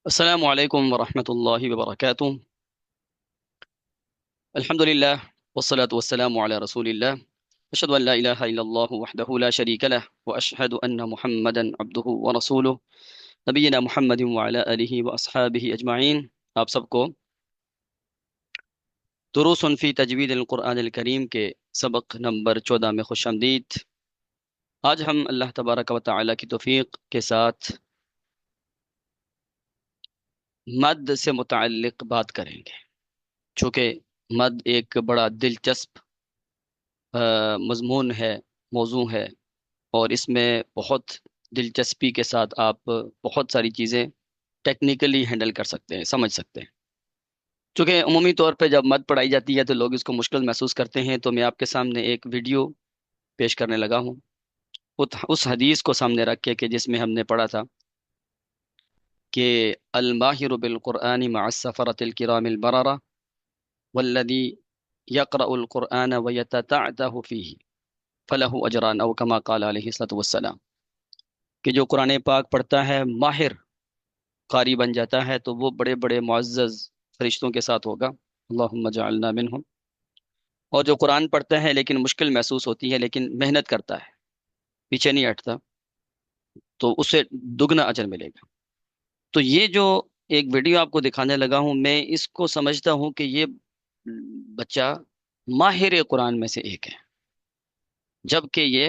السلام عليكم ورحمة الله وبركاته. الحمد لله والصلاة والسلام على رسول الله. أشهد أن لا إله إلا الله وحده لا شريك له وأشهد أن محمدا عبده ورسوله نبينا محمد وعلى آله وأصحابه أجمعين. آپ سب کو دروس فی تجوید القرآن الکریم کے سبق نمبر 14 میں خوش آمدید۔ آج ہم اللہ تبارک و تعالی کی توفیق کے ساتھ مد سے متعلق بات کریں گے، چونکہ مد ایک بڑا دلچسپ مضمون ہے، موضوع ہے، اور اس میں بہت دلچسپی کے ساتھ آپ بہت ساری چیزیں ٹیکنیکلی ہینڈل کر سکتے ہیں، سمجھ سکتے ہیں۔ چونکہ عمومی طور پہ جب مد پڑھائی جاتی ہے تو لوگ اس کو مشکل محسوس کرتے ہیں، تو میں آپ کے سامنے ایک ویڈیو پیش کرنے لگا ہوں اس حدیث کو سامنے رکھ کے کہ جس میں ہم نے پڑھا تھا کہ الماہر بالقرآن مع السفرۃ الکرام البررہ والذی یقرأ القرآن ویتتعتع فیہ فلہ اجران او کما قال علیہ الصلوۃ والسلام، کہ جو قرآن پاک پڑھتا ہے، ماہر قاری بن جاتا ہے، تو وہ بڑے بڑے معزز فرشتوں کے ساتھ ہوگا، اللہم جعلنا منہم۔ اور جو قرآن پڑھتا ہے لیکن مشکل محسوس ہوتی ہے، لیکن محنت کرتا ہے، پیچھے نہیں ہٹتا، تو اسے دگنا اجر ملے گا۔ تو یہ جو ایک ویڈیو آپ کو دکھانے لگا ہوں، میں اس کو سمجھتا ہوں کہ یہ بچہ ماہر قرآن میں سے ایک ہے، جبکہ یہ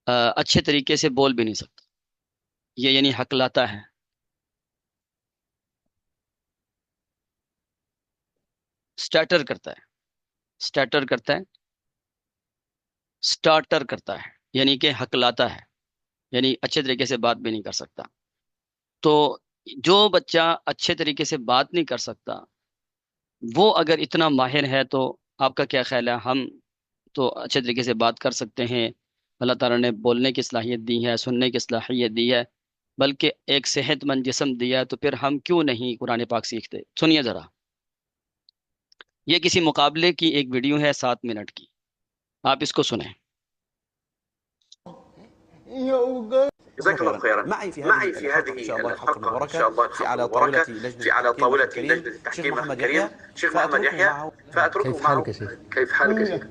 اچھے طریقے سے بول بھی نہیں سکتا، یہ یعنی ہکلاتا ہے، سٹارٹر کرتا ہے، سٹارٹر کرتا ہے، سٹارٹر کرتا ہے، یعنی کہ ہکلاتا ہے، یعنی اچھے طریقے سے بات بھی نہیں کر سکتا۔ تو جو بچہ اچھے طریقے سے بات نہیں کر سکتا، وہ اگر اتنا ماہر ہے، تو آپ کا کیا خیال ہے؟ ہم تو اچھے طریقے سے بات کر سکتے ہیں، اللہ تعالیٰ نے بولنے کی صلاحیت دی ہے، سننے کی صلاحیت دی ہے، بلکہ ایک صحت مند جسم دیا ہے، تو پھر ہم کیوں نہیں قرآن پاک سیکھتے؟ سنیے ذرا، یہ کسی مقابلے کی ایک ویڈیو ہے 7 منٹ کی، آپ اس کو سنیں۔ جزاك الله خيرا. معي في هذه الحلقة إن شاء الله الحق المباركة على طاولة لجنة التحكيم أخي الكريم شيخ محمد يحيى، فأتركه معه. كيف حالك يا شيخ؟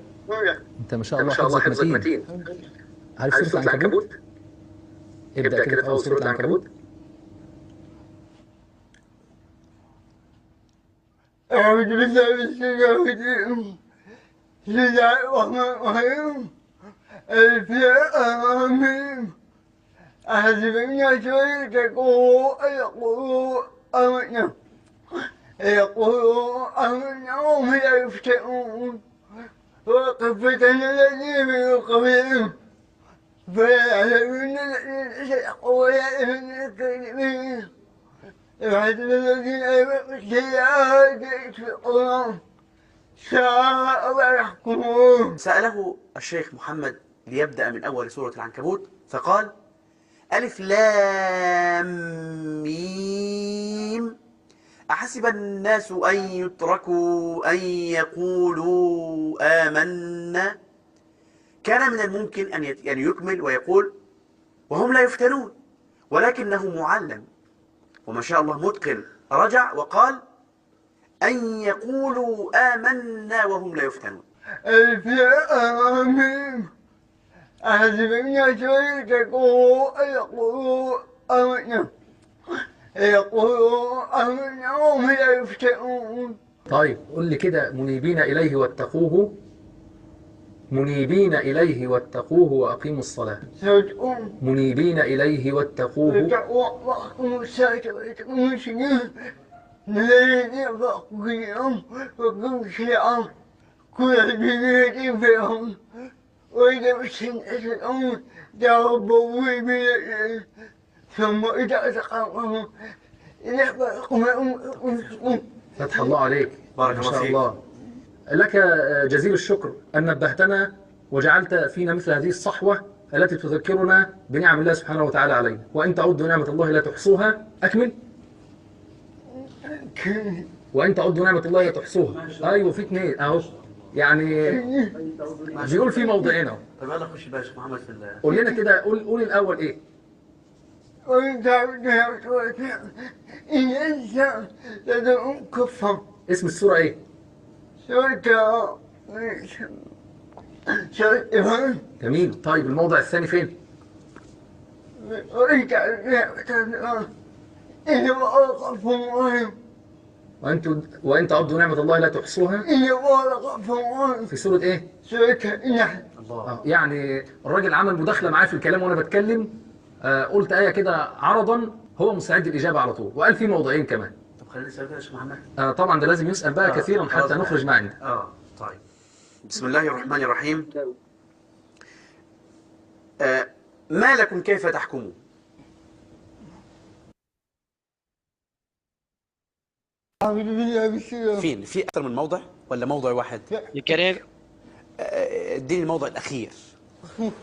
انت ما شاء ما الله شاء الله حفظك حفظك متين. متين. عارف عارف سورة سورة العنكبوت؟ ابدأ كده في أول سورة العنكبوت. أعوذ بالله من الشيطان الرجيم. بسم الله الرحمن الرحيم. ألف لام ميم. أحسب الناس أن يتركوا أن يقولوا آمنا وهم لا يفتنون وقد فتنا الذين من قبلهم فليعلمن الذين صدقوا ويعلمن الكاذبين. يحسب الذين آمنوا السيئات يسبقون ساء ما يحكمون. سأله الشيخ محمد ليبدأ من أول سورة العنكبوت فقال: ألف لام ميم أحسب الناس أن يتركوا أن يقولوا آمنا. كان من الممكن أن يكمل ويقول وهم لا يفتنون، ولكنه معلم وما شاء الله متقن، رجع وقال أن يقولوا آمنا وهم لا يفتنون. ألف لام ميم أحسب الناس أن يتركوا أن يقولوا آمنا وهم لا يفتنون. طيب قول لي كده، منيبين إليه واتقوه، منيبين إليه واتقوه وأقيموا الصلاة. منيبين إليه واتقوه وأقيموا الصلاة وآتوا الزكاة الذين فقهم وقم الشيعة كل جنة فيهم وإذا مسهم أسلهم دعوا بيد ثم إذا تقاموا إلى فرقهم. فتح الله عليك، بارك ما الله شاء فيك. الله. لك جزيل الشكر أن نبهتنا وجعلت فينا مثل هذه الصحوة التي تذكرنا بنعم الله سبحانه وتعالى علينا، وإن تعدوا نعمة الله لا تحصوها. أكمل. وإن تعدوا نعمة الله لا تحصوها. أيوه، في اثنين أهو، يعني بيقول في موضعين أهو. طيب يلا خش بقى يا شيخ محمد في قول لنا كده، قول الأول إيه؟ وإن تعبدوا يعبدوا إن أنت لدى كفر. اسم السورة ايه؟ سورة إبراهيم. جميل. طيب الموضع الثاني فين؟ وإن تعبدوا يعبدوا إن الله غفور رحيم. وإن تعدوا نعمة الله لا تحصوها. إن الله غفور رحيم. في سورة ايه؟ سورة النحل. يعني الراجل عمل مداخلة معايا في الكلام وانا بتكلم. قلت آية كده عرضا، هو مستعد الإجابة على طول، وقال في موضعين كمان. طب خليني اسال كده يا شيخ محمد. طبعا ده لازم يسأل بقى كثيرا حتى نخرج ما عنده. طيب. بسم الله الرحمن الرحيم. ما لكم كيف تحكمون؟ فين؟ في أكثر من موضع ولا موضع واحد؟ اديني الموضع الأخير.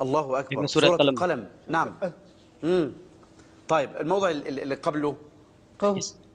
الله أكبر. سورة القلم. نعم. طيب الموضع اللي قبله؟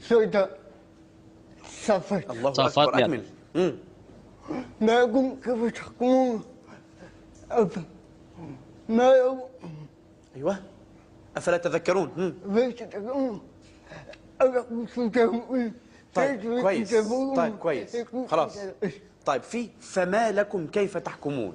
سورة الصافات. الله أكبر. أكمل. ما لكم كيف تحكمون؟ ما لكم. أيوه. أفلا تذكرون؟ طيب كويس. طيب كويس. خلاص. طيب في فما لكم كيف تحكمون.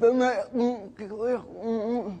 فما لكم كيف تحكمون.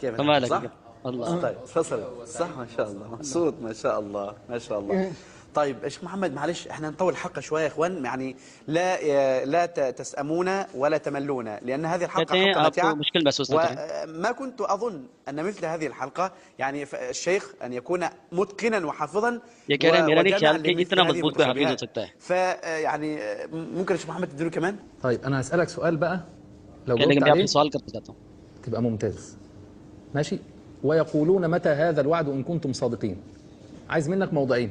كيف صح؟ الله. طيب فصل صح. ما شاء الله. مبسوط. ما شاء الله. ما شاء الله. طيب يا شيخ محمد معلش احنا نطول الحلقه شويه يا اخوان، يعني لا تسأمون ولا تملون، لان هذه الحلقه حلقه ممتعه وما كنت اظن ان مثل هذه الحلقه يعني الشيخ ان يكون متقنا وحافظا فيعني ممكن يا شيخ محمد تديله كمان. طيب انا هسألك سؤال بقى، لو جاوبت عليه تبقى ممتاز. ماشي. ويقولون متى هذا الوعد ان كنتم صادقين. عايز منك موضعين.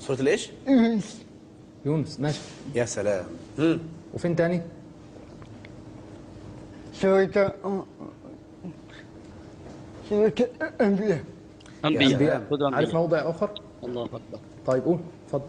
سورة الايش؟ يونس. ماشي. يا سلام. وفين تاني؟ سورة الأنبياء. أنبياء. عارف موضع آخر؟ الله أكبر. طيب قول اتفضل.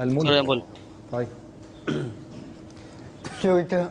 الملك. سورة الملك. طيب. سورة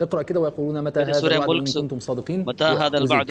اقرأ كده ويقولون متى هذا الوعد إن كنتم صادقين. متى هذا الوعد.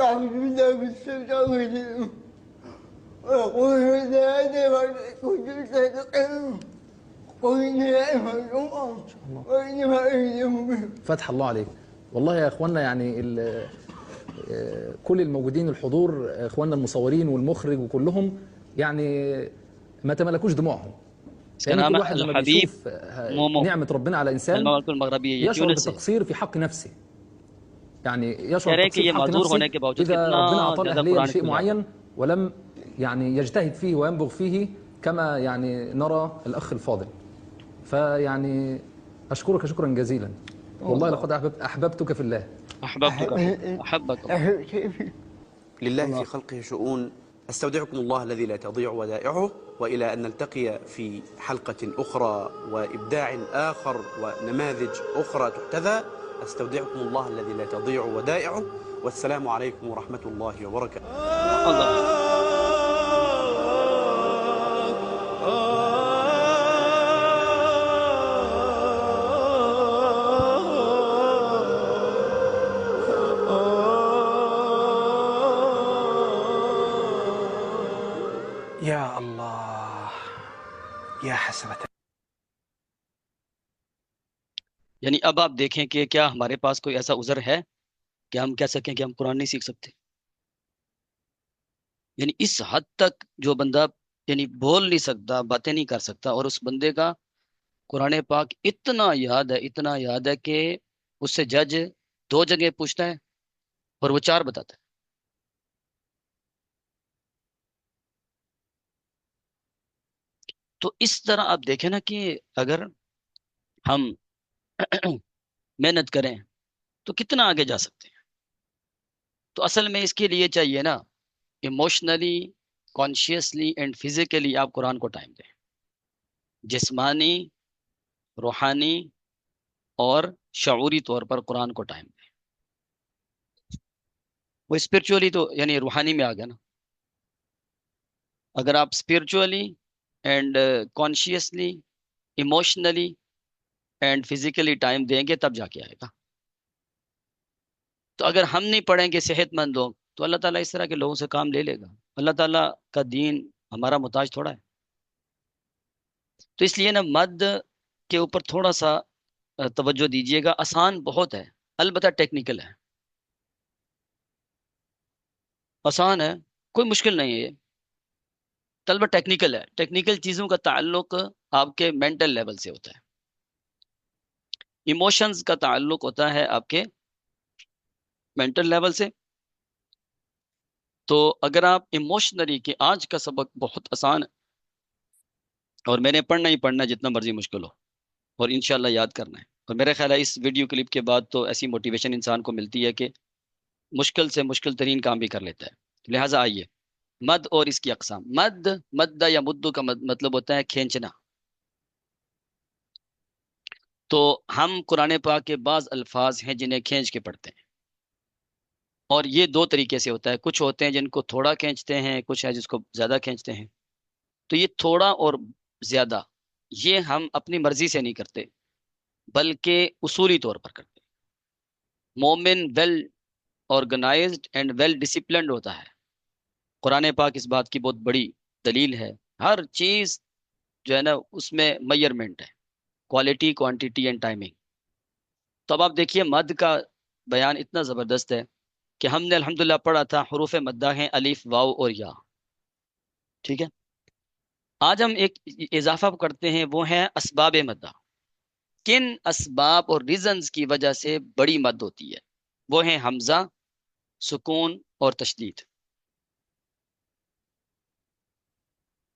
أعوذ بالله من الشيطان الرجيم. ويقولون هذا الوعد إن كنتم صادقين. فتح الله عليك. والله يا اخواننا يعني كل الموجودين الحضور اخواننا المصورين والمخرج وكلهم يعني ما تملكوش دموعهم. يعني كل واحد لما بيشوف نعمة ربنا على إنسان يشعر بالتقصير في حق نفسه. يعني يشعر بالتقصير في حق نفسه إذا ربنا أعطاه أهلية لشيء معين ولم يعني يجتهد فيه وينبغ فيه كما يعني نرى الأخ الفاضل. فيعني أشكرك شكرا جزيلا. والله لقد أحببتك في الله. أحبك. لله في خلقه شؤون. أستودعكم الله الذي لا تضيع ودائعه، وإلى أن نلتقي في حلقة أخرى وإبداع آخر ونماذج أخرى تحتذى. أستودعكم الله الذي لا تضيع ودائعه، والسلام عليكم ورحمة الله وبركاته. يا الله. یعنی اب آپ دیکھیں کہ کیا ہمارے پاس کوئی ایسا عذر ہے کہ ہم کہہ سکیں کہ ہم قرآن نہیں سیکھ سکتے؟ یعنی اس حد تک جو بندہ یعنی بول نہیں سکتا، باتیں نہیں کر سکتا، اور اس بندے کا قرآن پاک اتنا یاد ہے کہ اس سے جج 2 جگہ پوچھتا ہے اور وہ 4 بتاتا ہے. تو اس طرح آپ دیکھیں نا کہ اگر ہم محنت کریں تو کتنا آگے جا سکتے ہیں. تو اصل میں اس کے لیے چاہیے نا ایموشنلی، کانشیسلی اینڈ فزیکلی آپ قرآن کو ٹائم دیں، جسمانی، روحانی اور شعوری طور پر قرآن کو ٹائم دیں. وہ اسپرچولی تو یعنی روحانی میں آ گیا نا. اگر آپ spiritually and consciously, emotionally and physically time دیں گے تب جا کے آئے گا. تو اگر ہم نہیں پڑھیں گے صحت مند ہو تو اللہ تعالیٰ اس طرح کے لوگوں سے کام لے لے گا. اللہ تعالیٰ کا دین ہمارا محتاج تھوڑا ہے. تو اس لیے نا مد کے اوپر تھوڑا سا توجہ دیجیے گا. آسان بہت ہے، البتہ ٹیکنیکل ہے. آسان ہے، کوئی مشکل نہیں ہے. یہ طلبہ ٹیکنیکل ہے. ٹیکنیکل چیزوں کا تعلق آپ کے مینٹل لیول سے ہوتا ہے، ایموشنز کا تعلق ہوتا ہے آپ کے مینٹل لیول سے. تو اگر آپ ایموشنلی کہ آج کا سبق بہت آسان ہے اور میں نے پڑھنا ہی پڑھنا جتنا مرضی مشکل ہو اور انشاءاللہ یاد کرنا ہے. اور میرا خیال ہے اس ویڈیو کلپ کے بعد تو ایسی موٹیویشن انسان کو ملتی ہے کہ مشکل سے مشکل ترین کام بھی کر لیتا ہے. لہٰذا آئیے مد اور اس کی اقسام. مدہ یا مدو کا مطلب ہوتا ہے کھینچنا. تو ہم قرآن پاک کے بعض الفاظ ہیں جنہیں کھینچ کے پڑھتے ہیں، اور یہ 2 طریقے سے ہوتا ہے. کچھ ہوتے ہیں جن کو تھوڑا کھینچتے ہیں، کچھ ہے جس کو زیادہ کھینچتے ہیں. تو یہ تھوڑا اور زیادہ یہ ہم اپنی مرضی سے نہیں کرتے بلکہ اصولی طور پر کرتے. مومن well organised and well disciplined ہوتا ہے. قرآن پاک اس بات کی بہت بڑی دلیل ہے. ہر چیز جو ہے نا اس میں میئرمنٹ ہے، کوالٹی، کوانٹیٹی اینڈ ٹائمنگ. تو اب آپ دیکھیے مد کا بیان اتنا زبردست ہے کہ ہم نے الحمدللہ پڑھا تھا حروف مدہ ہیں الف، واو اور یا. ٹھیک ہے. آج ہم ایک اضافہ کرتے ہیں، وہ ہے اسباب مدہ. کن اسباب اور ریزنز کی وجہ سے بڑی مد ہوتی ہے؟ وہ ہیں حمزہ، سکون اور تشدید.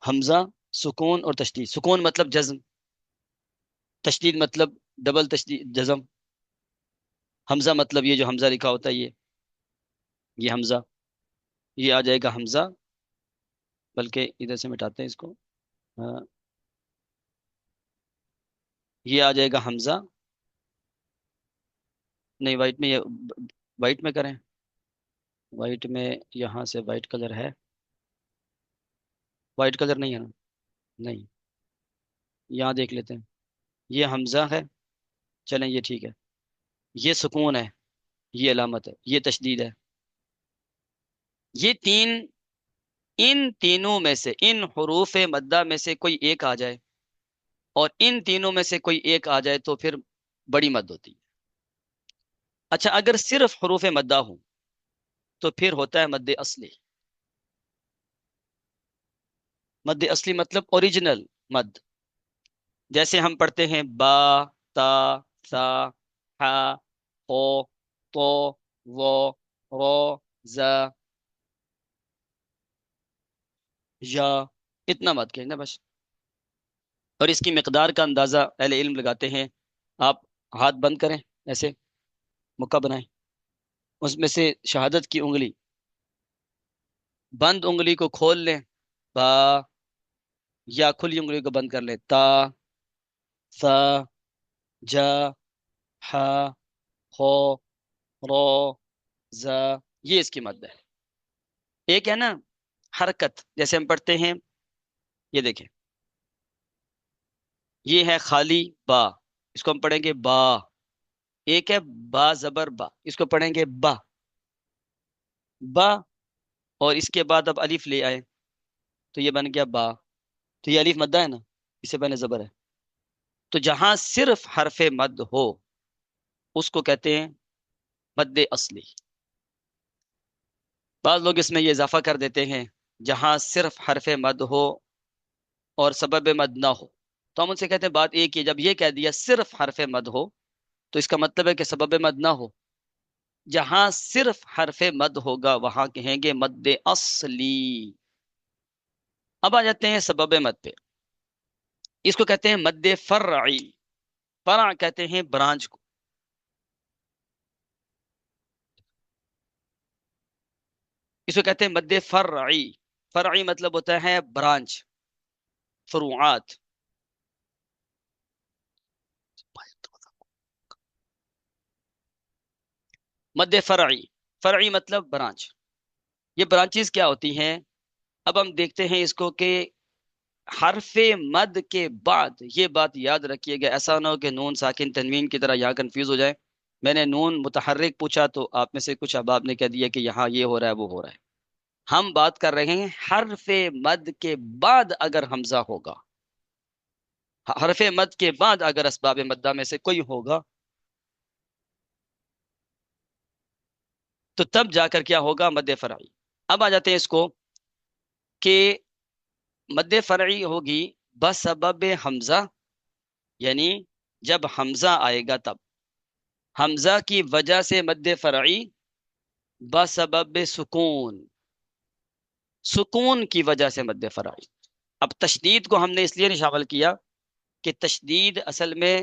حمزہ، سکون اور تشدید. سکون مطلب جزم، تشدید مطلب ڈبل تشدید جزم. حمزہ مطلب یہ جو حمزہ لکھا ہوتا ہے یہ حمزہ، یہ آ جائے گا حمزہ. بلکہ ادھر سے مٹاتے ہیں اس کو. یہ آ جائے گا حمزہ. نہیں وائٹ میں، یہ وائٹ میں کریں. وائٹ میں یہاں سے وائٹ کلر ہے، وائٹ کلر نہیں ہے نا؟ نہیں، یہاں دیکھ لیتے ہیں. یہ حمزہ ہے، چلیں یہ ٹھیک ہے. یہ سکون ہے، یہ علامت ہے. یہ تشدید ہے. یہ ان تینوں میں سے، ان حروف مدہ میں سے کوئی ایک آ جائے اور ان تینوں میں سے کوئی ایک آ جائے تو پھر بڑی مد ہوتی ہے. اچھا اگر صرف حروف مدہ ہوں تو پھر ہوتا ہے مد اصلی. مد اصلی مطلب اوریجنل مد. جیسے ہم پڑھتے ہیں با، تا، سا، ہا، ہو، تو، وہ، رو، ز، یا. اتنا مد کہنا بس. اور اس کی مقدار کا اندازہ اہل علم لگاتے ہیں. آپ ہاتھ بند کریں، ایسے مکہ بنائیں، اس میں سے شہادت کی انگلی، بند انگلی کو کھول لیں با، یا کھلی انگلی کو بند کر لیں تا، سا، جا، ہا، ہو، رو، ز. یہ اس کی مد ہے. ایک ہے نا حرکت، جیسے ہم پڑھتے ہیں، یہ دیکھیں یہ ہے خالی با، اس کو ہم پڑھیں گے با. ایک ہے با زبر با، اس کو پڑھیں گے با. با اور اس کے بعد اب الف لے آئے تو یہ بن گیا با. تو یہ الف مدہ ہے نا. اسے بین زبر ہے. تو جہاں صرف حرف مد ہو اس کو کہتے ہیں مد اصلی. بعض لوگ اس میں یہ اضافہ کر دیتے ہیں جہاں صرف حرف مد ہو اور سبب مد نہ ہو. تو ہم ان سے کہتے ہیں بات ایک ہی. جب یہ کہہ دیا صرف حرف مد ہو تو اس کا مطلب ہے کہ سبب مد نہ ہو. جہاں صرف حرف مد ہوگا وہاں کہیں گے مد اصلی. اب آ جاتے ہیں سبب مد پہ. اس کو کہتے ہیں مد فرعی. فرع کہتے ہیں برانچ کو. اس کو کہتے ہیں مد فرعی. فرعی مطلب ہوتا ہے برانچ، فروعات. مد فرعی، فرعی مطلب برانچ. یہ برانچز کیا ہوتی ہیں؟ اب ہم دیکھتے ہیں اس کو کہ حرف مد کے بعد، یہ بات یاد رکھیے گا، ایسا نہ ہو کہ نون ساکن تنوین کی طرح یہاں کنفیوز ہو جائے. میں نے نون متحرک پوچھا تو آپ میں سے کچھ احباب نے کہہ دیا کہ یہاں یہ ہو رہا ہے وہ ہو رہا ہے. ہم بات کر رہے ہیں حرف مد کے بعد اگر حمزہ ہوگا، حرف مد کے بعد اگر اسباب مدہ میں سے کوئی ہوگا تو تب جا کر کیا ہوگا؟ مد فرعی. اب آ جاتے ہیں اس کو کہ مد فرعی ہوگی بسبب حمزہ، یعنی جب حمزہ آئے گا تب. حمزہ کی وجہ سے مد فرعی بسبب سکون، سکون کی وجہ سے مد فرعی. اب تشدید کو ہم نے اس لیے نہیں شامل کیا کہ تشدید اصل میں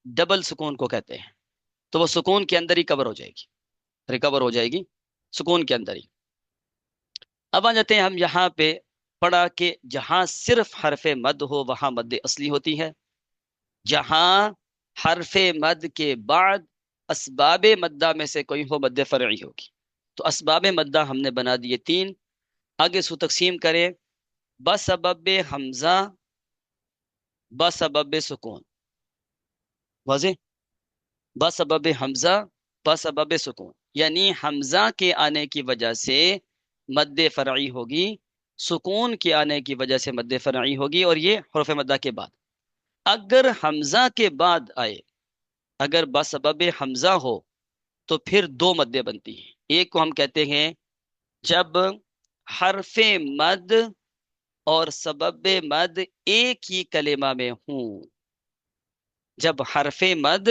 ڈبل سکون کو کہتے ہیں، تو وہ سکون کے اندر ہی کور ہو جائے گی، ریکور ہو جائے گی سکون کے اندر ہی. اب آ جاتے ہیں ہم یہاں پہ پڑھا کہ جہاں صرف حرف مد ہو وہاں مد اصلی ہوتی ہے. جہاں حرف مد کے بعد اسباب مدہ میں سے کوئی ہو مد فرعی ہوگی. تو اسباب مدہ ہم نے بنا دیے 3. آگے اس کو تقسیم کریں: بسبب حمزہ، بسبب سکون. واضح؟ بسبب حمزہ، بسبب سکون، یعنی حمزہ کے آنے کی وجہ سے مد فرعی ہوگی، سکون کے آنے کی وجہ سے مد فرعی ہوگی، اور یہ حروف مدہ کے بعد. اگر حمزہ کے بعد آئے، اگر بسبب حمزہ ہو تو پھر 2 مدیں بنتی ہیں. ایک کو ہم کہتے ہیں جب حرف مد اور سبب مد ایک ہی کلمہ میں ہوں. جب حرف مد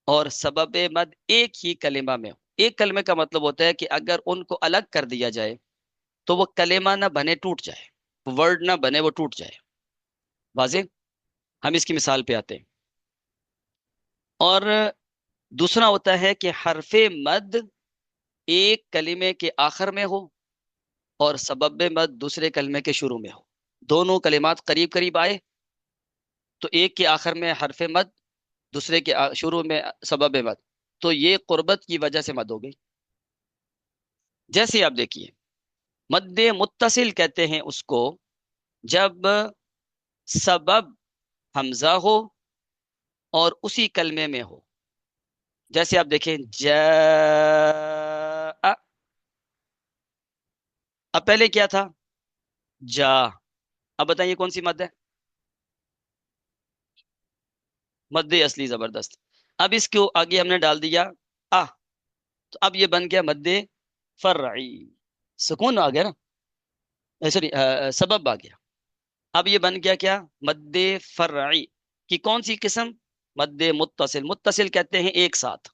اور سبب مد ایک ہی کلمہ میں ہوں. ایک کلمے کا مطلب ہوتا ہے کہ اگر ان کو الگ کر دیا جائے تو وہ کلمہ نہ بنے، ٹوٹ جائے، ورڈ نہ بنے، وہ ٹوٹ جائے. واضح؟ ہم اس کی مثال پہ آتے ہیں. اور دوسرا ہوتا ہے کہ حرف مد ایک کلمے کے آخر میں ہو اور سبب مد دوسرے کلمے کے شروع میں ہو. دونوں کلمات قریب قریب آئے تو ایک کے آخر میں حرف مد، دوسرے کے شروع میں سبب مد، تو یہ قربت کی وجہ سے مد ہو گئی. جیسے آپ دیکھیے مد متصل کہتے ہیں اس کو جب سبب حمزہ ہو اور اسی کلمے میں ہو. جیسے آپ دیکھیں جاء، اب پہلے کیا تھا؟ جا. اب بتائیے کون سی مد ہے؟ مد اصلی. زبردست. اب اس کو آگے ہم نے ڈال دیا تو اب یہ بن گیا مد فرعی. سکون آ گیا نا، سوری سبب آ گیا. اب یہ بن گیا کیا؟ مد فرعی کی کون سی قسم؟ مد متصل. متصل کہتے ہیں ایک ساتھ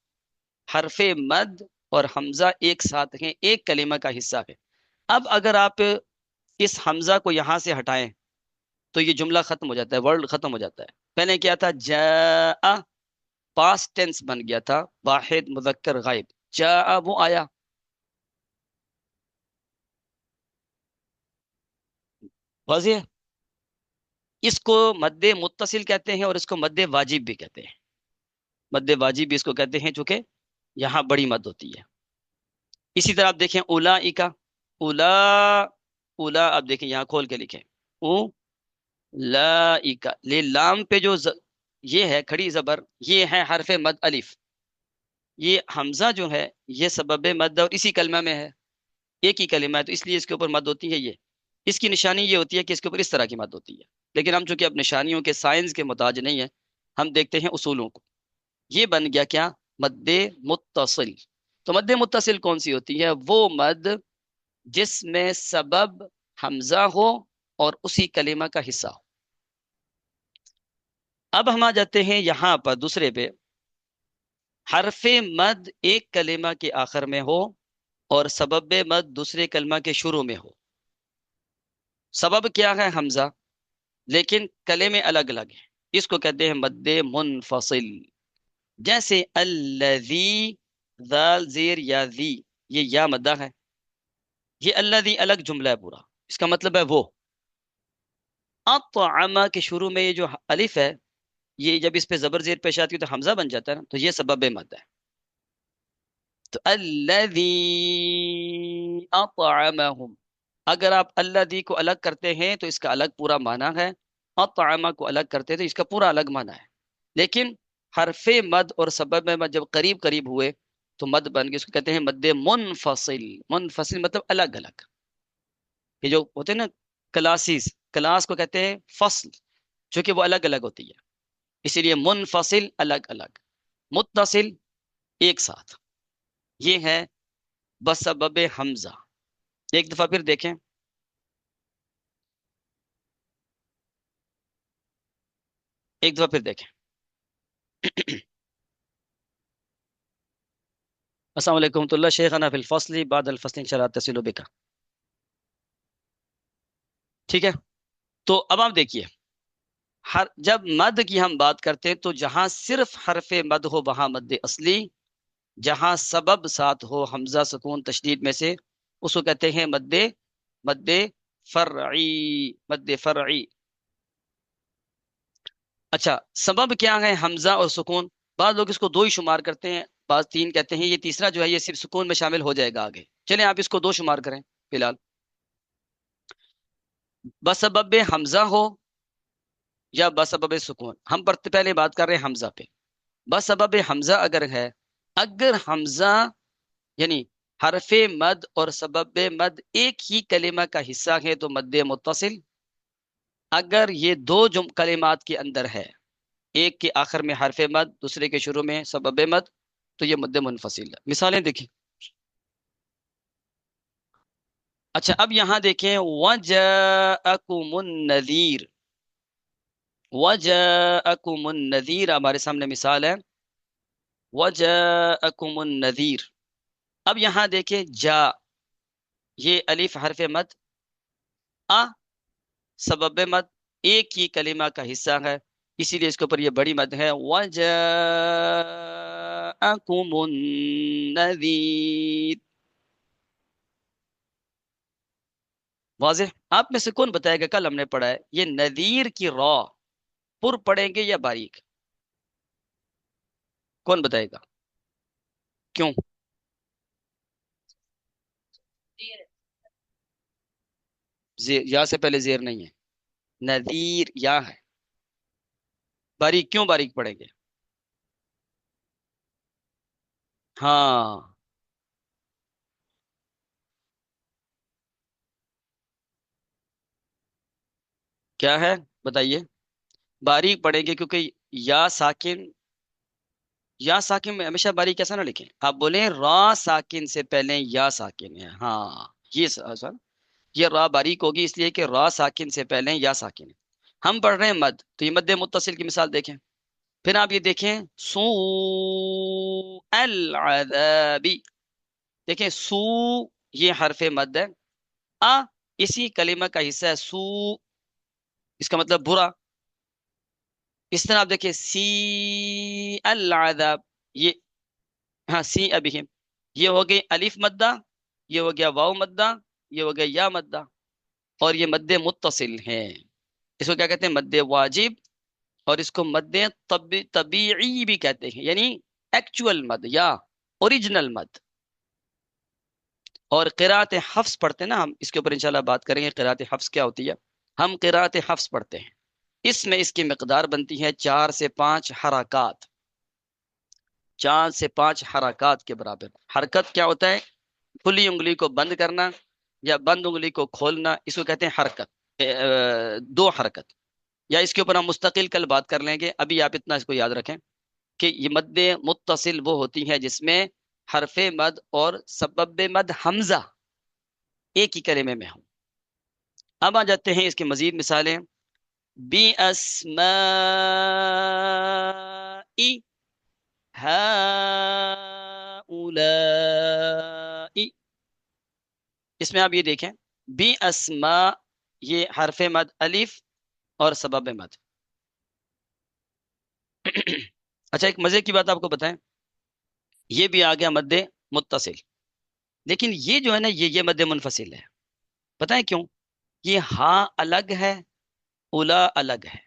حرف مد اور حمزہ ایک ساتھ ہیں، ایک کلمہ کا حصہ ہے. اب اگر آپ اس حمزہ کو یہاں سے ہٹائیں تو یہ جملہ ختم ہو جاتا ہے، ورڈ ختم ہو جاتا ہے. پہلے کیا تھا؟ جاء، پاسٹ ٹینس بن گیا تھا، واحد مذکر غائب. جاء وہ آیا. واضح ہے؟ اس کو مد متصل کہتے ہیں اور اس کو مد واجب بھی کہتے ہیں. مد واجب بھی اس کو کہتے ہیں چونکہ یہاں بڑی مد ہوتی ہے. اسی طرح آپ دیکھیں اولائکا، اولا، اولا آپ دیکھیں یہاں کھول کے لکھیں اولائکا. لے لام پہ جو یہ ہے کھڑی زبر، یہ ہے حرف مد الف. یہ حمزہ جو ہے یہ سبب مد اور اسی کلمہ میں ہے، ایک ہی کلمہ ہے، تو اس لیے اس کے اوپر مد ہوتی ہے. یہ اس کی نشانی یہ ہوتی ہے کہ اس کے اوپر اس طرح کی مد ہوتی ہے. لیکن ہم چونکہ اب نشانیوں کے سائنس کے محتاج نہیں ہیں، ہم دیکھتے ہیں اصولوں کو. یہ بن گیا کیا؟ مد متصل. تو مد متصل کون سی ہوتی ہے؟ وہ مد جس میں سبب حمزہ ہو اور اسی کلمہ کا حصہ ہو. اب ہم آ جاتے ہیں یہاں پر دوسرے پہ، حرف مد ایک کلمہ کے آخر میں ہو اور سبب مد دوسرے کلمہ کے شروع میں ہو. سبب کیا ہے؟ حمزہ، لیکن کلمے الگ الگ ہیں. اس کو کہتے ہیں مد منفصل. جیسے الذی، ذال زیر یا ذی، یہ یا مدہ ہے. یہ الذی الگ جملہ ہے پورا، اس کا مطلب ہے وہ. اطعم کے شروع میں یہ جو الف ہے، یہ جب اس پہ زبر زیر پیش آتی ہے تو حمزہ بن جاتا ہے نا، تو یہ سبب مد ہے. تو الذی اطعمہم، اگر آپ الذی کو الگ کرتے ہیں تو اس کا الگ پورا معنی ہے، اطعمہ کو الگ کرتے ہیں تو اس کا پورا الگ معنی ہے. لیکن حرف مد اور سبب مد جب قریب قریب ہوئے تو مد بن گئے. اس کو کہتے ہیں مد منفصل. منفصل مطلب الگ الگ. یہ جو ہوتے ہیں نا کلاسز، کلاس کو کہتے ہیں فصل، چونکہ وہ الگ الگ ہوتی ہے، اسی لیے منفصل الگ الگ، متصل ایک ساتھ. یہ ہے بسبب حمزہ. ایک دفعہ پھر دیکھیں، ایک دفعہ پھر دیکھیں. السلام علیکم ورحمۃ اللہ. شیخنا فی الفصل بعد الفصل انشاءاللہ تصل بک. ٹھیک ہے. تو اب آپ دیکھیے، جب مد کی ہم بات کرتے ہیں تو جہاں صرف حرف مد ہو وہاں مد اصلی، جہاں سبب ساتھ ہو حمزہ سکون تشدید میں سے اس کو کہتے ہیں مد فرعی. مد فرعی. اچھا، سبب کیا ہے؟ حمزہ اور سکون. بعض لوگ اس کو 2 ہی شمار کرتے ہیں، بعض 3 کہتے ہیں. یہ تیسرا جو ہے یہ صرف سکون میں شامل ہو جائے گا آگے. چلیں آپ اس کو 2 شمار کریں فی الحال. بسبب حمزہ ہو یا بسبب سکون. ہم پہلے بات کر رہے ہیں حمزہ پہ. بسبب حمزہ اگر ہے، اگر حمزہ یعنی حرف مد اور سبب مد ایک ہی کلمہ کا حصہ ہے تو مد متصل. اگر یہ 2 کلمات کے اندر ہے، ایک کے آخر میں حرف مد دوسرے کے شروع میں سبب مد، تو یہ مد منفصل ہے. مثالیں دیکھیں. اچھا اب یہاں دیکھیں وَجَاءَكُمُ النَّذِيرُ. وَجَاءَكُمُ النَّذِيرُ ہمارے سامنے مثال ہے، وَجَاءَكُمُ النَّذِيرُ. اب یہاں دیکھیں جا، یہ الف حرف مد، سبب مد، ایک ہی کلمہ کا حصہ ہے، اسی لیے اس کے اوپر یہ بڑی مد ہے. وَجَاءَكُمُ النَّذِيرُ. واضح؟ آپ میں سے کون بتائے گا، کل ہم نے پڑھا ہے یہ نذیر کی را پر پڑھیں گے یا باریک؟ کون بتائے گا؟ کیوں؟ یا سے پہلے زیر نہیں ہے، نذیر یا ہے. باریک کیوں باریک پڑھیں گے؟ ہاں کیا ہے بتائیے؟ باریک پڑھیں گے کیونکہ یا ساکن، یا ساکن میں ہمیشہ باریک کیسا نہ لکھیں. آپ بولیں را ساکن سے پہلے یا ساکن ہے. ہاں یہ سر، یہ را باریک ہوگی اس لیے کہ را ساکن سے پہلے یا ساکن ہے. ہم پڑھ رہے ہیں مد، تو یہ مد متصل کی مثال دیکھیں. پھر آپ یہ دیکھیں سوء العذابی. دیکھیں سو یہ حرف مد ہے، اسی کلمہ کا حصہ ہے سو، اس کا مطلب برا. اس طرح آپ دیکھیں سی العذاب، یہ ہاں سی ابہم، یہ ہو گئی الف مدہ، یہ ہو گیا واو مدہ، یہ ہو گیا یا مدہ، اور یہ مد متصل ہے. اس کو کیا کہتے ہیں؟ مد واجب، اور اس کو مد طبیعی بھی کہتے ہیں، یعنی ایکچوئل مد یا اوریجنل مد. اور قرات حفظ پڑھتے ہیں نا، ہم اس کے اوپر انشاءاللہ بات کریں گے قرات حفظ کیا ہوتی ہے. ہم قرات حفظ پڑھتے ہیں، اس میں اس کی مقدار بنتی ہے 4 سے 5 حرکات. 4 سے 5 حرکات کے برابر. حرکت کیا ہوتا ہے؟ کھلی انگلی کو بند کرنا یا بند انگلی کو کھولنا، اس کو کہتے ہیں حرکت. 2 حرکت. یا اس کے اوپر ہم مستقل کل بات کر لیں گے. ابھی آپ اتنا اس کو یاد رکھیں کہ یہ مد متصل وہ ہوتی ہے جس میں حرف مد اور سبب مد حمزہ ایک ہی کلمے میں ہوں. اب آ جاتے ہیں اس کی مزید مثالیں. بی اسماء ہؤلاء، اس میں آپ یہ دیکھیں بی اسماء، یہ حرف مد الف اور سبب مد. اچھا ایک مزے کی بات آپ کو بتائیں، یہ بھی آ گیا مد متصل، لیکن یہ جو ہے نا یہ مد منفصل ہے. بتائیں کیوں؟ یہ ہاں الگ ہے، اولا الگ ہے.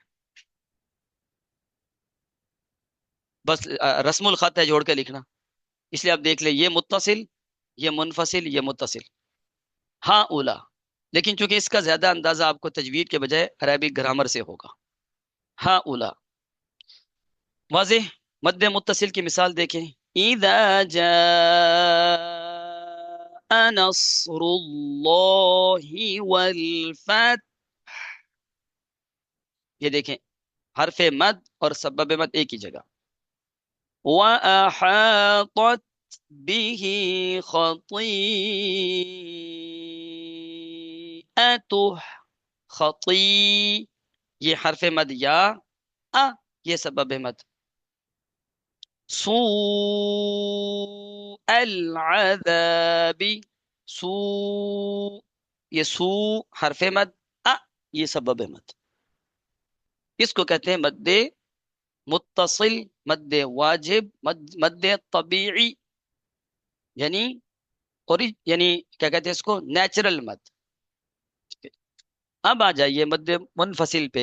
بس رسم الخط ہے جوڑ کے لکھنا. اس لیے آپ دیکھ لیں یہ متصل، یہ منفصل، یہ متصل، ہاں اولا. لیکن چونکہ اس کا زیادہ اندازہ آپ کو تجوید کے بجائے عربک گرامر سے ہوگا. ہاں اولا واضح. مد متصل کی مثال دیکھیں. اذا جاء نصر اللہ والفتح، یہ دیکھیں حرف مد اور سبب مد ایک ہی جگہ. وَأَحَاطَتْ بِهِ خَطِيئَتُهُ، خطی یہ حرف مد یا یہ سبب مد. سوء العذاب، سوء یہ سوء حرف مد، یہ سبب مد. اس کو کہتے ہیں مد متصل، مد واجب، مد طبیعی، یعنی کیا کہتے ہیں اس کو نیچرل مد. اب آ جائیے مد منفصل پہ.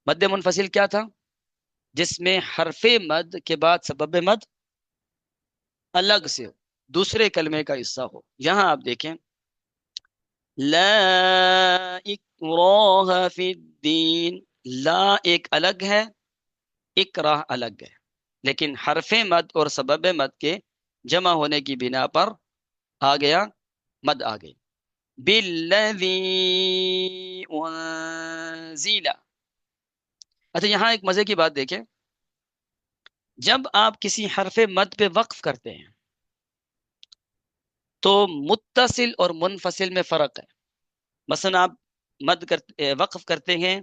مد منفصل کیا تھا؟ جس میں حرف مد کے بعد سبب مد الگ سے ہو، دوسرے کلمے کا حصہ ہو. یہاں آپ دیکھیں لا اکراہ فی الدین، لا ایک الگ ہے، اکراہ الگ ہے، لیکن حرف مد اور سبب مد کے جمع ہونے کی بنا پر آ گیا مد آ گئی. بالذی انزل. اچھا یہاں ایک مزے کی بات دیکھیں، جب آپ کسی حرف مد پہ وقف کرتے ہیں تو متصل اور منفصل میں فرق ہے. مثلا آپ وقف کرتے ہیں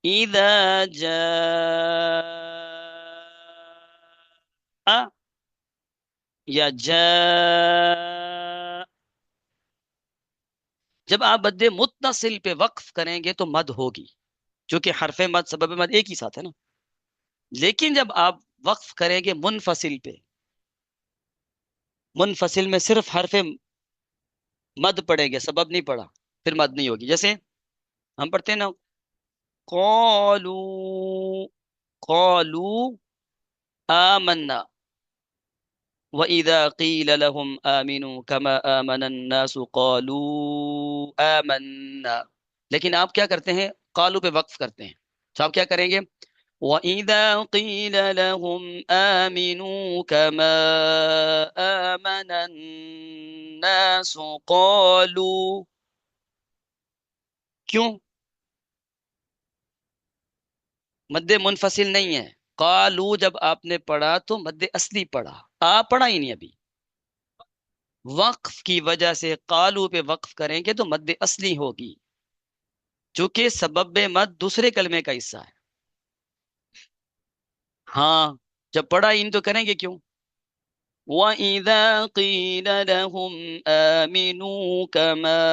اذا جاء یا جاء، جب آپ مد متصل پہ وقف کریں گے تو مد ہوگی، چونکہ حرف مد سبب مد ایک ہی ساتھ ہے نا. لیکن جب آپ وقف کریں گے منفصل پہ، منفصل میں صرف حرف مد پڑیں گے، سبب نہیں پڑا، پھر مد نہیں ہوگی. جیسے ہم پڑھتے ہیں نا قالو، قالو آمنا وَإِذَا قِيلَ لَهُمْ آمِنُوا كَمَا آمَنَ النَّاسُ قَالُوا آمَنَّا. لیکن آپ کیا کرتے ہیں؟ قالو پہ وقف کرتے ہیں. تو آپ کیا کریں گے؟ وَإِذَا قِيلَ لَهُمْ آمِنُوا كَمَا آمَنَ النَّاسُ قَالُوا. کیوں؟ مد منفصل نہیں ہے. قالو جب آپ نے پڑھا تو مد اصلی پڑھا، آپ پڑھا ہی نہیں ابھی. وقف کی وجہ سے قالو پہ وقف کریں گے تو مد اصلی ہوگی، چونکہ سبب مد دوسرے کلمے کا حصہ ہے. ہاں جب پڑھا ان تو کریں گے کیوں؟ وَإِذَا قِيلَ لَهُمْ آمِنُوا كَمَا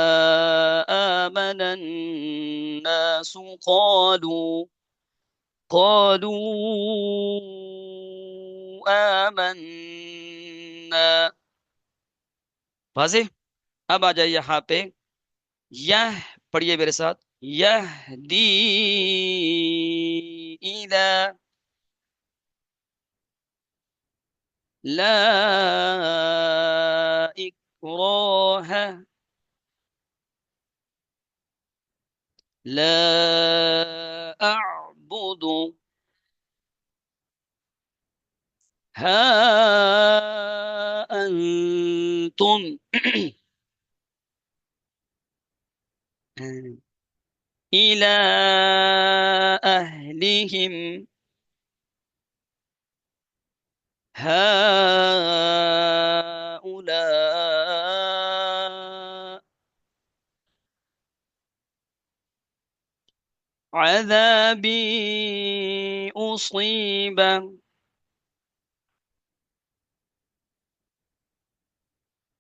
آمَنَ النَّاسُ قَالُوا آمَنَّا. واضح؟ اب آ جائے یہاں پہ یہ پڑھیے میرے ساتھ، یہدی الی، لا اکراہ، لا اعبد، ها انتم إلى أهلهم هؤلاء عذابي أصيب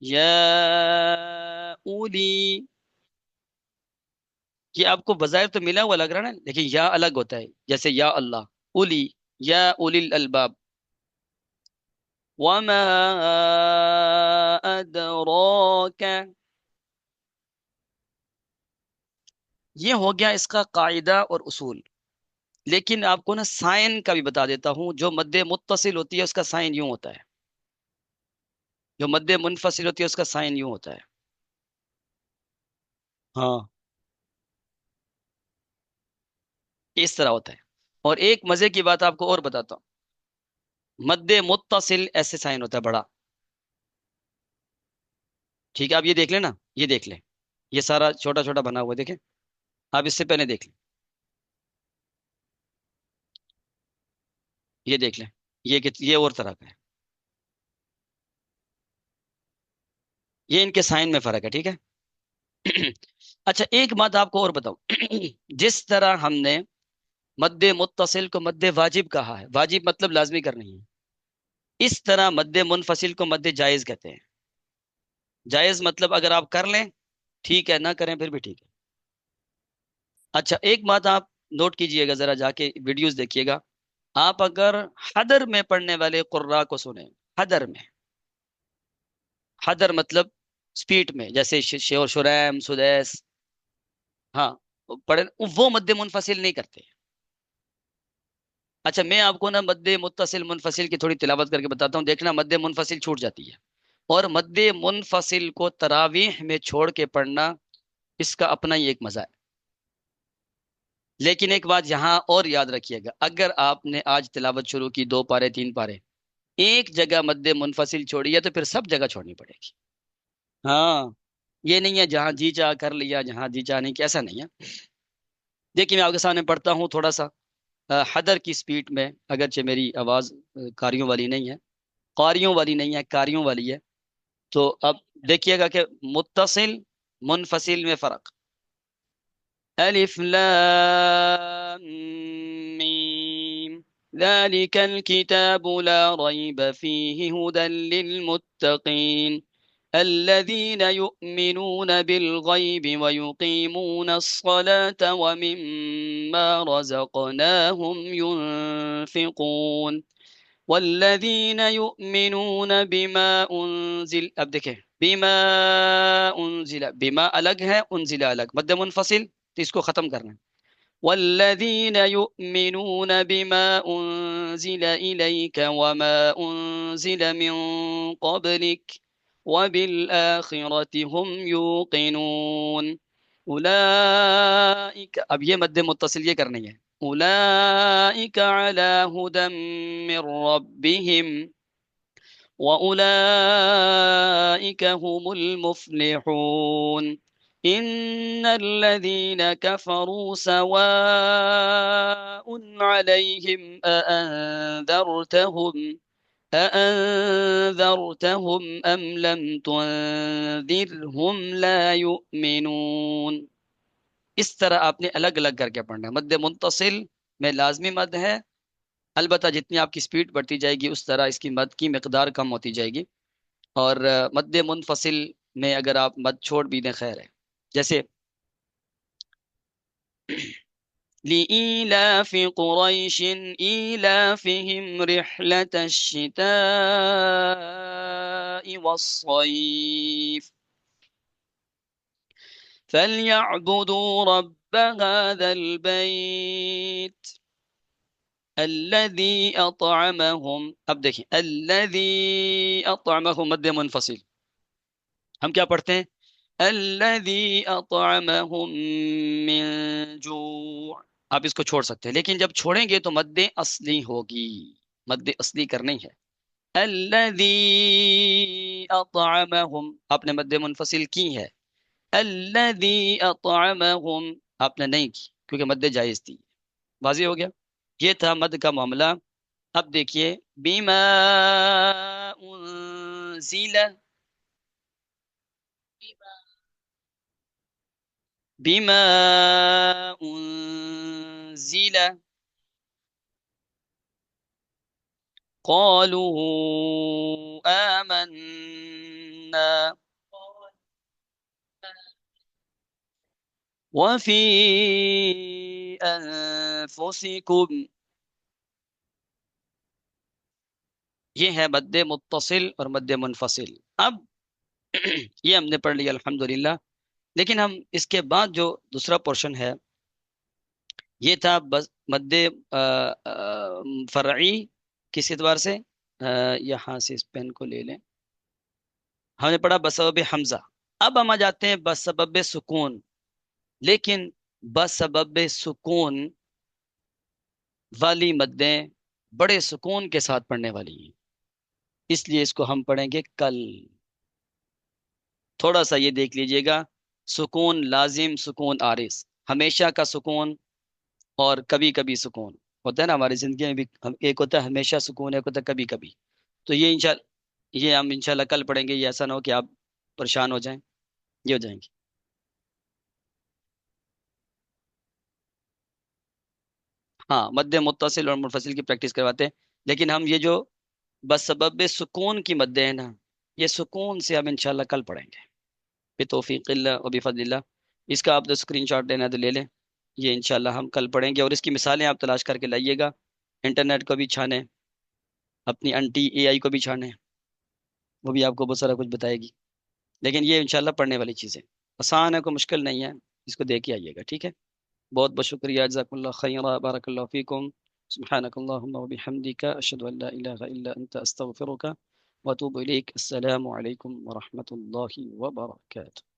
یا اولی. یہ آپ کو بظاہر تو ملا ہوا لگ رہا نا، لیکن یا الگ ہوتا ہے، جیسے یا اللہ، اولی، یا اولی الالباب. وما ادراک، یہ ہو گیا اس کا قاعدہ اور اصول. لیکن آپ کو نا سائن کا بھی بتا دیتا ہوں. جو مد متصل ہوتی ہے اس کا سائن یوں ہوتا ہے، جو مد منفصل ہوتی ہے اس کا سائن یوں ہوتا ہے. ہاں، اس طرح ہوتا ہے. اور ایک مزے کی بات آپ کو اور بتاتا ہوں، مد متصل ایسے سائن ہوتا ہے بڑا. ٹھیک ہے، آپ یہ دیکھ لیں نا، یہ دیکھ لیں، یہ سارا چھوٹا چھوٹا بنا ہوا ہے، دیکھیں. آپ اس سے پہلے دیکھ لیں، یہ دیکھ لیں، یہ اور طرح کا ہے. یہ ان کے سائن میں فرق ہے، ٹھیک ہے. اچھا ایک بات آپ کو اور بتاؤں. جس طرح ہم نے مد متصل کو مد واجب کہا ہے، واجب مطلب لازمی کرنی ہے، اس طرح مد منفصل کو مد جائز کہتے ہیں. جائز مطلب اگر آپ کر لیں ٹھیک ہے، نہ کریں پھر بھی ٹھیک ہے. اچھا ایک بات آپ نوٹ کیجئے گا، ذرا جا کے ویڈیوز دیکھیے گا. آپ اگر حدر میں پڑھنے والے قراء کو سنیں، حدر میں، حدر مطلب سپیٹ میں، جیسے شور شریم سدیس، ہاں، پڑھے، وہ مد منفصل نہیں کرتے. اچھا میں آپ کو نا مد متصل منفصل کی تھوڑی تلاوت کر کے بتاتا ہوں، دیکھنا مد منفصل چھوٹ جاتی ہے. اور مد منفصل کو تراویح میں چھوڑ کے پڑھنا، اس کا اپنا ہی ایک مزہ ہے. لیکن ایک بات یہاں اور یاد رکھیے گا، اگر آپ نے آج تلاوت شروع کی 2 پارے 3 پارے، ایک جگہ مد منفصل چھوڑی ہے تو پھر سب جگہ چھوڑنی پڑے گی. ہاں، یہ نہیں ہے جہاں جی چاہ کر لیا، جہاں جی چاہ نہیں کیا، ایسا نہیں ہے. دیکھیے میں آپ کے سامنے پڑھتا ہوں تھوڑا سا حدر کی سپیڈ میں، اگرچہ میری آواز قاریوں والی نہیں ہے، قاریوں والی نہیں ہے، قاریوں والی ہے. تو اب دیکھیے گا کہ متصل منفصل میں فرق. الف لام میم ذلك الكتاب لا ريب فيه هدى للمتقين الذين يؤمنون بالغيب ويقيمون الصلاة ومما رزقناهم ينفقون والذين يؤمنون بما انزل. اب دیکھیں، بما انزل، بما الگ ہے، انزل الگ، مد منفصل تو اس کو ختم کرنا ہے. والذين يؤمنون بما انزل اليك وما انزل من قبلك وبالآخرة هم يوقنون اولئک. اب یہ مد متصل یہ کرنی ہے، اولئک علی ہدی من ربهم وأولئك هم المفلحون إن الذين كفروا سواء عليهم أأنذرتهم أم لم تنذرهم لا يؤمنون. اس طرح آپ نے الگ الگ کر کے پڑھنا ہے. مد منتصل میں لازمی مد ہے، البتہ جتنی آپ کی سپیڈ بڑھتی جائے گی اس طرح اس کی مد کی مقدار کم ہوتی جائے گی. اور مد منفصل میں اگر آپ مد چھوڑ بھی دیں خیر ہے، جیسے لِإِيلَافِ قُرَيْشٍ إِيلَافِهِمْ رِحْلَةَ الشِّتَاءِ وَالصَّيْفِ فَلْيَعْبُدُوا رَبَّ هَذَا الْبَيْتِ الذي اطعمهم. اب دیکھیں، الذي اطعمهم مد منفصل، ہم کیا پڑھتے ہیں؟ الذي اطعمهم من جوع. آپ اس کو چھوڑ سکتے ہیں، لیکن جب چھوڑیں گے تو مد اصلی ہوگی، مد اصلی کرنی ہے. الذي اطعمهم، آپ نے مد منفصل کی ہے. الذي اطعمهم آپ نے نہیں کی کیونکہ مد جائز تھی. واضح ہو گیا؟ یہ تھا مد کا معاملہ. اب دیکھیے بیما انزل، بیما انزل قالوا آمنا وفي أنفسكم. یہ ہے مد متصل اور مد منفصل. اب یہ ہم نے پڑھ لیا الحمدللہ. لیکن ہم اس کے بعد جو دوسرا پورشن ہے یہ تھا بس مد فرعی. کس اعتبار سے؟ یہاں سے اس پین کو لے لیں. ہم نے پڑھا بسبب حمزہ. اب ہم آ جاتے ہیں بسبب سکون. لیکن بسبب سکون والی مدیں بڑے سکون کے ساتھ پڑھنے والی ہیں، اس لیے اس کو ہم پڑھیں گے کل. تھوڑا سا یہ دیکھ لیجئے گا، سکون لازم، سکون عارض، ہمیشہ کا سکون اور کبھی کبھی سکون ہوتا ہے نا ہماری زندگی میں بھی. ایک ہوتا ہے ہمیشہ سکون، ایک ہوتا ہے کبھی کبھی. تو یہ ہم انشاءاللہ کل پڑھیں گے. یہ ایسا نہ ہو کہ آپ پریشان ہو جائیں. یہ ہو جائیں گے. ہاں مد متصل اور منفصل کی پریکٹس کرواتے ہیں. لیکن ہم یہ جو بس سبب سکون کی مدیں ہیں نا، یہ سکون سے ہم انشاءاللہ کل پڑھیں گے بتوفیق اللہ و بفضل اللہ. اس کا آپ تو اسکرین شاٹ لینا تو لے لیں. یہ انشاءاللہ ہم کل پڑھیں گے، اور اس کی مثالیں آپ تلاش کر کے لائیے گا. انٹرنیٹ کو بھی چھانیں، اپنی انٹی اے آئی کو بھی چھانیں، وہ بھی آپ کو بہت سارا کچھ بتائے گی. لیکن یہ انشاءاللہ پڑھنے والی چیزیں آسان ہے، کوئی مشکل نہیں ہے. اس کو دیکھ کے آئیے گا. ٹھیک ہے، بہت بہت شکریہ. جزاک اللہ خیرا، بارک اللہ فیکم. سبحانک اللہم و بحمدک، اشہد ان لا الہ الا انت، استغفرک واتوب الیک. السلام علیکم ورحمۃ اللہ وبرکاتہ.